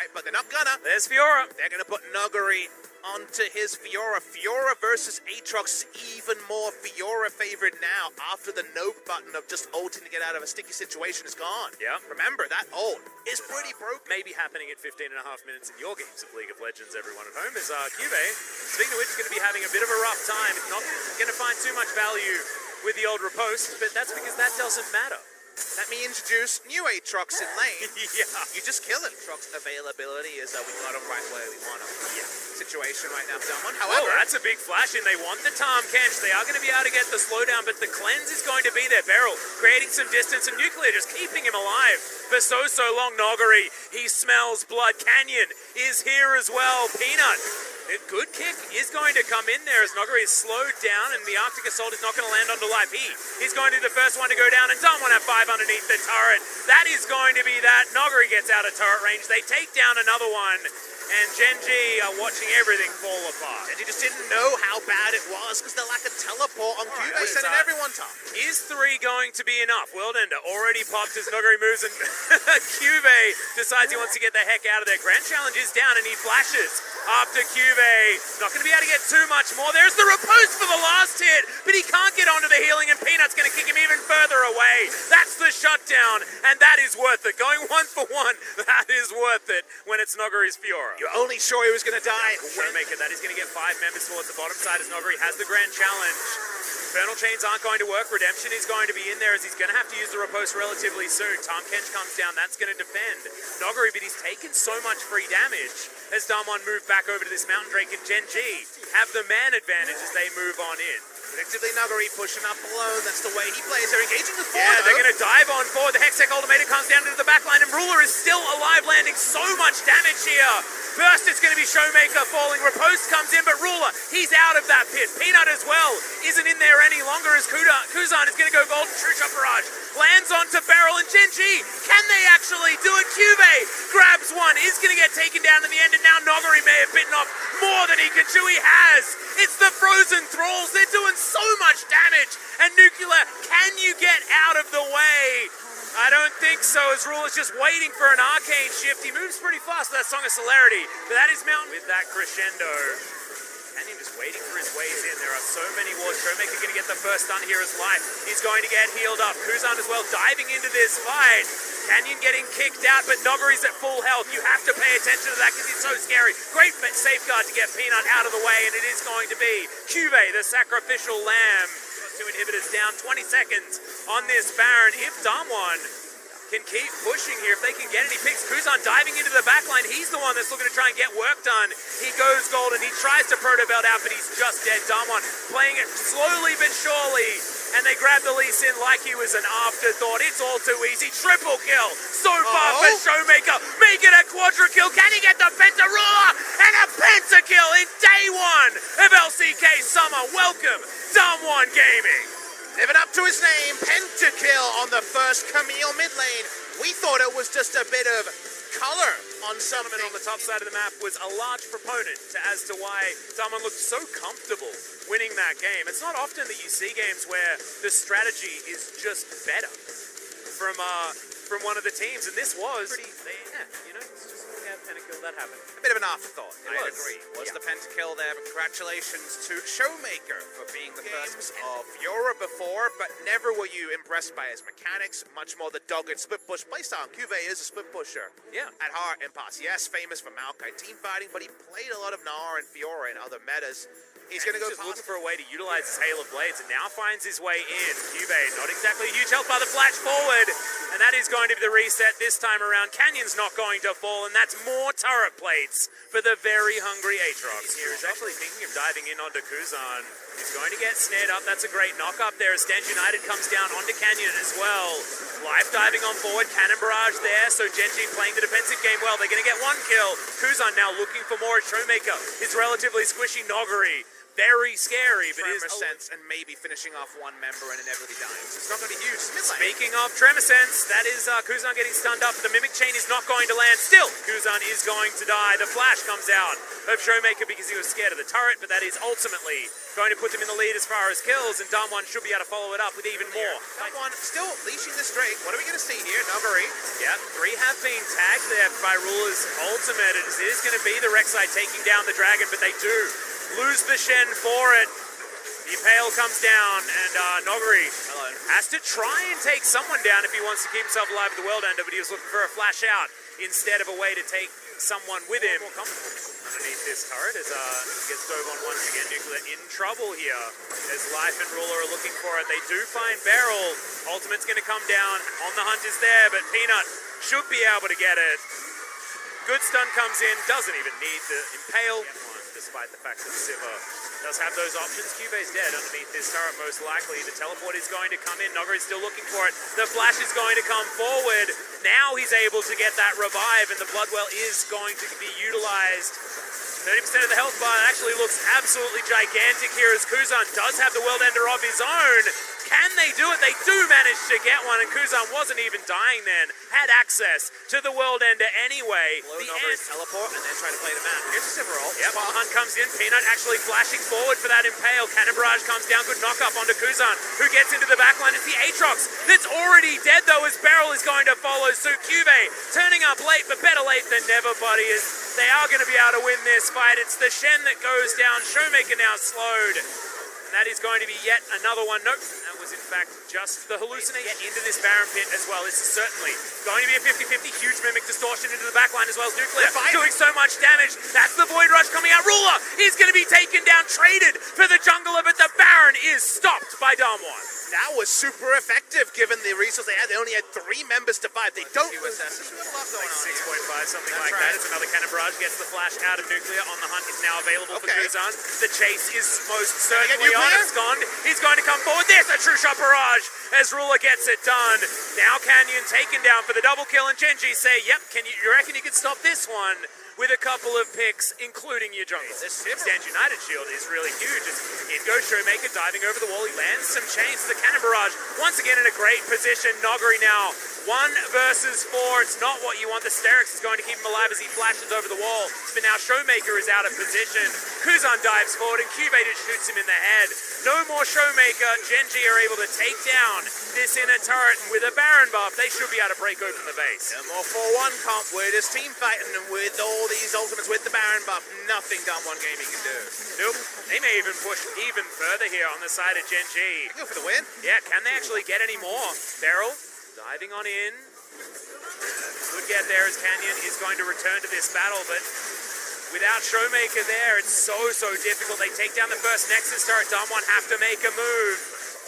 right? But they're not gonna. There's Fiora. They're gonna put Nuguri onto his Fiora. Fiora versus Aatrox, even more Fiora favorite now after the no button of just ulting to get out of a sticky situation is gone. Yeah. Remember, that ult is pretty broken. Maybe happening at 15.5 minutes in your games of League of Legends, everyone at home, is Cube, speaking of which, is going to be having a bit of a rough time. Not going to find too much value with the old riposte, but that's because that doesn't matter. Let me introduce new Aatrox in lane. Yeah. You just kill him. Aatrox availability is we got him right where we want him. Yeah. Situation right now for someone. However, that's a big flash in. They want the Tahm Kench. They are going to be able to get the slowdown, but the cleanse is going to be there. Beryl creating some distance, and Nuclear just keeping him alive for so long. Noguri, he smells blood. Canyon is here as well. Peanut. A good kick is going to come in there as Noguri is slowed down, and the Arctic Assault is not going to land onto life. He's going to be the first one to go down, and Damwon have 5 underneath the turret. That is going to be that. Noguri gets out of turret range. They take down another one, and Gen G are watching everything fall apart. Gen G just didn't know how bad it was because the lack of teleport on Cube sending everyone top. Is 3 going to be enough? Worldender already popped as Noguri moves, and Cube decides he wants to get the heck out of there. Grand Challenge is down, and he flashes after Cube. Not going to be able to get too much more. There's the riposte for the last hit, but he can't get onto the healing, and Peanut's going to kick him even further away. That's the shutdown, and that is worth it. Going 1 for 1, that is worth it when it's Noguri's Fiora. You're only sure he was going to die. Showmaker, that is going to get 5 members towards the bottom side as Noguri has the Grand Challenge. Infernal Chains aren't going to work. Redemption is going to be in there as he's going to have to use the riposte relatively soon. Tahm Kench comes down. That's going to defend Noguri, but he's taken so much free damage as Damwon move back over to this Mountain Drake, and Gen G have the man advantage as they move on in. Predictably, Nuguri pushing up below. That's the way he plays. They're engaging the forward. Yeah, they're going to dive on forward. The Hextech Ultimatum comes down into the backline, and Ruler is still alive, landing so much damage here. First, it's going to be Showmaker falling. Riposte comes in, but Ruler, he's out of that pit. Peanut as well isn't in there any longer as Kuzan is going to go Golden True Shot Barrage. Lands onto Beryl, and Gen G, can they actually do it? Cube grabs one, is going to get taken down in the end, and now Noguri may have bitten off more than he can chew. He has. It's the Frozen Thralls. They're doing so much damage. And Nuclear, can you get out of the way? I don't think so, as Ruler's just waiting for an arcane shift. He moves pretty fast with that Song of Celerity, but that is Mountain with that crescendo. Canyon just waiting for his ways in. There are so many wards. Showmaker going to get the first stun here as life. He's going to get healed up. Kuzan as well diving into this fight. Canyon getting kicked out, but Noguri's at full health. You have to pay attention to that because he's so scary. Great safeguard to get Peanut out of the way, and it is going to be Cube, the sacrificial lamb. 2 inhibitors down, 20 seconds on this Baron. If Damwon can keep pushing here, if they can get any picks. Kuzan diving into the backline. He's the one that's looking to try and get work done. He goes golden. He tries to proto belt out, but he's just dead. Damwon playing it slowly but surely, and they grab the Lee Sin like he was an afterthought. It's all too easy. Triple kill so far for Showmaker. Make it a quadra kill. Can he get the Penta Ruler? And a pentakill in day 1 of LCK Summer. Welcome, Damwon Gaming. Living up to his name, pentakill on the first Camille mid lane. We thought it was just a bit of color on something. On the top side of the map was a large proponent as to why Damwon looked so comfortable winning that game. It's not often that you see games where the strategy is just better from one of the teams, and this was pretty, it's just pentakill, that happened. A bit of an afterthought, I agree. Was yeah. the pentakill there, but congratulations to Showmaker for being the first of Fiora before, but never were you impressed by his mechanics, much more the dogged split push playstyle. Cube is a split pusher at heart and pass. Yes, famous for Maokai team fighting, but he played a lot of Gnar and Fiora in other metas. He's going to go just looking for a way to utilize his Hail of Blades, and now finds his way in. Cube, not exactly a huge help by the flash forward, and that is going to be the reset this time around. Canyon's not going to fall, and that's more turret plates for the very hungry Aatrox. Here is actually thinking of diving in onto Kuzan. He's going to get snared up. That's a great knock up there as Stench United comes down onto Canyon as well. Life diving on forward, Cannon Barrage there, so Gen G playing the defensive game well. They're going to get 1 kill. Kuzan now looking for more. Showmaker is relatively squishy. Noguri very scary, but Tremor sense and maybe finishing off one member and inevitably dying. So it's not going to be huge. Speaking of Tremor Sense, that is Kuzan getting stunned up. The Mimic Chain is not going to land. Still, Kuzan is going to die. The flash comes out of Showmaker because he was scared of the turret, but that is ultimately going to put them in the lead as far as kills, and Damwon should be able to follow it up with even more. Damwon still leashing this Drake. What are we going to see here? Nuggery. Yeah, 3 have been tagged there by Ruler's ultimate. It is going to be the Rek'Sai taking down the Dragon, but they do lose the Shen for it. The Impale comes down, and Noguri has to try and take someone down if he wants to keep himself alive at the World Ender, but he was looking for a flash out instead of a way to take someone with him. Underneath this turret as he gets dove on once again. Nuclear in trouble here as Life and Ruler are looking for it. They do find Beryl. Ultimate's going to come down. On the hunt is there, but Peanut should be able to get it. Good stun comes in. Doesn't even need the Impale, despite the fact that Siva does have those options. Kyubey's dead underneath this turret, most likely. The teleport is going to come in. Noguri's still looking for it. The flash is going to come forward. Now he's able to get that revive, and the Bloodwell is going to be utilized. 30% of the health bar actually looks absolutely gigantic here as Kuzan does have the World Ender of his own. Can they do it? They do manage to get one, and Kuzan wasn't even dying then. Had access to the World Ender anyway. The teleport and then try to play the map. Here's the Silver Ult. Yep, the hunt comes in. Peanut actually flashing forward for that Impale. Cannon Barrage comes down. Good knock up onto Kuzan, who gets into the backline. It's the Aatrox that's already dead, though, as Beryl is going to follow suit. Kyubey turning up late, but better late than never, buddy, as they are going to be able to win this fight. It's the Shen that goes down. Showmaker now slowed. And that is going to be yet another one. Nope, that was in fact just the hallucinate. Get into this Baron pit as well. This is certainly going to be a 50-50. Huge Mimic distortion into the backline as well as Nuclear. Doing so much damage. That's the Void Rush coming out. Ruler is going to be taken down, traded for the jungler, but the Baron is stopped by Damwon. That was super effective given the resources they had. They only had 3 members to fight. They don't lose. There's a lot going on. 6.5, something like that. It's another Cannon Barrage. Gets the flash out of Nuclear. On the hunt is now available for Kuzan. The chase is most certainly on. It's gone. He's going to come forward. There's a true shot barrage as Ruler gets it done. Now Canyon taken down for the double kill, and Genji say, yep, you reckon you could stop this one? With a couple of picks, including your jungle. This Stand United shield is really huge. In goes Showmaker, diving over the wall. He lands some chains. The Cannon Barrage, once again in a great position. Noguri now, 1 versus 4. It's not what you want. The Sterix is going to keep him alive as he flashes over the wall. But now Showmaker is out of position. Kuzan dives forward, and Kyubey just shoots him in the head. No more Showmaker. Genji are able to take down this inner turret, and with a Baron buff, they should be able to break open the base. No more 4-1 comp. We're just team fighting, and with all these ultimates with the Baron buff, nothing Damwon Gaming can do. Nope. They may even push even further here on the side of Genji. Go for the win. Yeah, can they actually get any more? Beryl diving on in. Good get there as Canyon is going to return to this battle, but without Showmaker there, it's so difficult. They take down the first Nexus turret. Damwon have to make a move.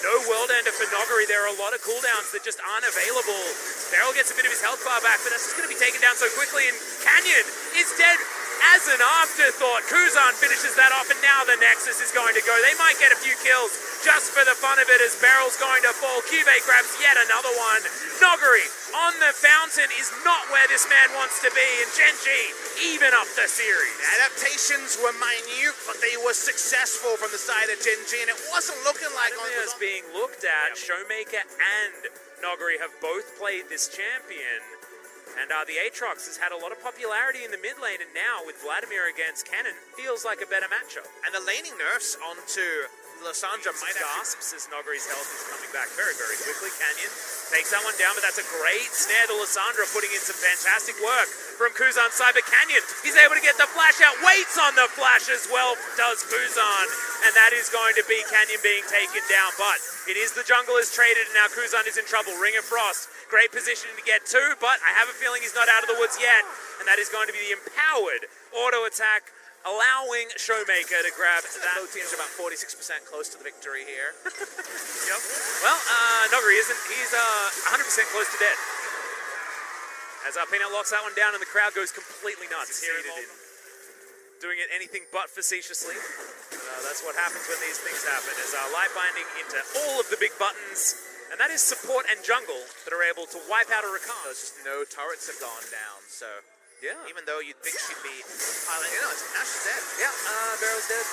No World Ender for Noguri. There are a lot of cooldowns that just aren't available. Beryl gets a bit of his health bar back, but that's just going to be taken down so quickly, and Canyon is dead as an afterthought. Kuzan finishes that off, and now the Nexus is going to go. They might get a few kills just for the fun of it as Beryl's going to fall. Kyubey grabs yet another one. Noguri on the fountain is not where this man wants to be, and Genji even up the series. The adaptations were minute, but they were successful from the side of Genji, and it wasn't looking like as being looked at. Showmaker and Noguri have both played this champion. And the Aatrox has had a lot of popularity in the mid lane, and now with Vladimir against Cannon, feels like a better matchup. And the laning nerfs onto Lysandra might gasps as Noguri's health is coming back very quickly. Canyon takes that one down, but that's a great snare to Lysandra, putting in some fantastic work from Kuzan's side. But Canyon, he's able to get the flash out, waits on the flash as well, does Kuzan. And that is going to be Canyon being taken down. But it is the jungle is traded, and now Kuzan is in trouble. Ring of Frost, great position to get to, but I have a feeling he's not out of the woods yet. And that is going to be the empowered auto attack, allowing Showmaker to grab that. Both teams are about 46% close to the victory here. Yep. Well, Noguri isn't. He's 100% close to dead. As Peanut locks that one down, and the crowd goes completely nuts. Doing it anything but facetiously. That's what happens when these things happen, is light binding into all of the big buttons, and that is support and jungle that are able to wipe out a Rakan. Just no turrets have gone down, so yeah. Even though you'd think she'd be piling, now she's dead. Yeah, Barrow's dead.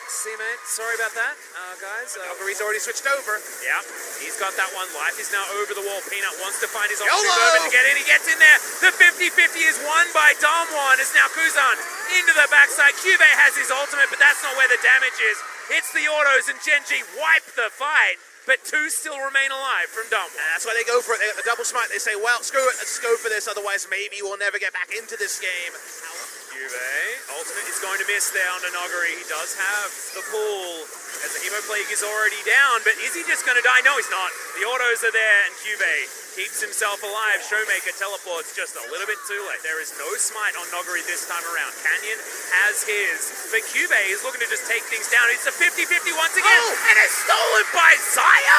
See, mate, sorry about that, guys. Nogari's already switched over. Yeah, he's got that one. Life is now over the wall. Peanut wants to find his YOLO! opportune moment to get in. He gets in there. The 50-50 is won by Damwon. It's now Kuzan into the backside. Cube has his ultimate, but that's not where the damage is. It's the autos, and Genji wipe the fight, but two still remain alive from Damwon. And that's why they go for it. They got the double smite. They say, well, screw it. Let's go for this. Otherwise, maybe we'll never get back into this game. Ultimate is going to miss there on Nogari. He does have the pull as the Hemo Plague is already down, but is he just going to die? No, he's not. The autos are there, and Cube keeps himself alive. Showmaker teleports just a little bit too late. There is no smite on Nogari this time around. Canyon has his, but Cube is looking to just take things down. It's a 50-50 once again, and it's stolen by Zaya?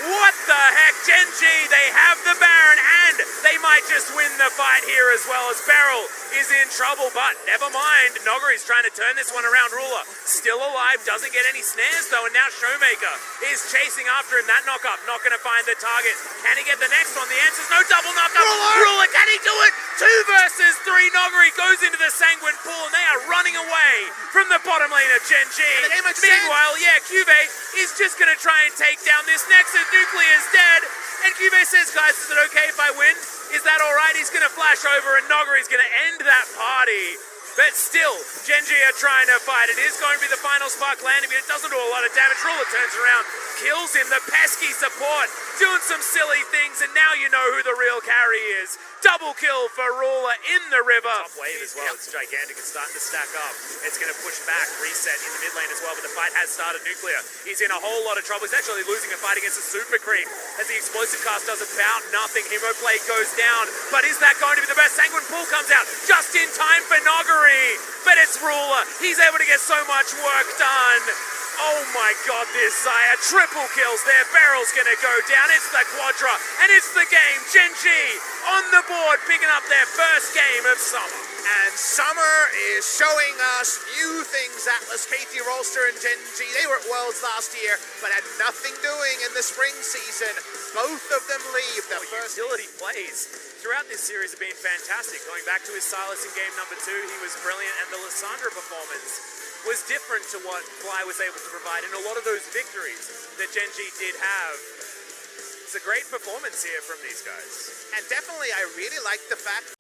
What the heck? Genji, they have the Baron, and they might just win the fight here as well, as Beryl is in trouble, but never mind. Nogari's trying to turn this one around. Ruler still alive, doesn't get any snares though, and now Showmaker is chasing after him. That knock-up not going to find the target. Can he get the next one? The answer's no. Double knock-up. Ruler, can he do it? 2 versus 3. Nogari goes into the Sanguine pool, and they are running away from the bottom lane of Genji. Meanwhile, Cube is just going to try and take down this Nexus. Nuclear's dead, and Cube says, guys, is it okay if I win? Is that alright? He's going to flash over, and Nogari's going to end that party. But still, Genji are trying to fight. It is going to be the final spark landing, but it doesn't do a lot of damage. Ruler turns around, kills him. The pesky support doing some silly things, and now you know who the real carry is. Double kill for Ruler in the river. Top wave as well. It's gigantic. It's starting to stack up. It's going to push back, reset in the mid lane as well, but the fight has started. Nuclear, he's in a whole lot of trouble. He's actually losing a fight against a super creep as the explosive cast does about nothing. Hemoplague goes down, but is that going to be the best? Sanguine Pool comes out just in time for Nogari, but it's Ruler. He's able to get so much work done. Oh my god, this Zaya triple kills there. Barrel's gonna go down. It's the Quadra, and it's the game. Genji on the board, picking up their first game of summer. And summer is showing us new things. Atlas, KT Rolster, and Genji. They were at Worlds last year, but had nothing doing in the spring season. Both of them leave their first utility plays throughout this series have been fantastic. Going back to his Silas in game number 2, he was brilliant, and the Lissandra performance was different to what Fly was able to provide in a lot of those victories that Genji did have. It's a great performance here from these guys. And definitely, I really like the fact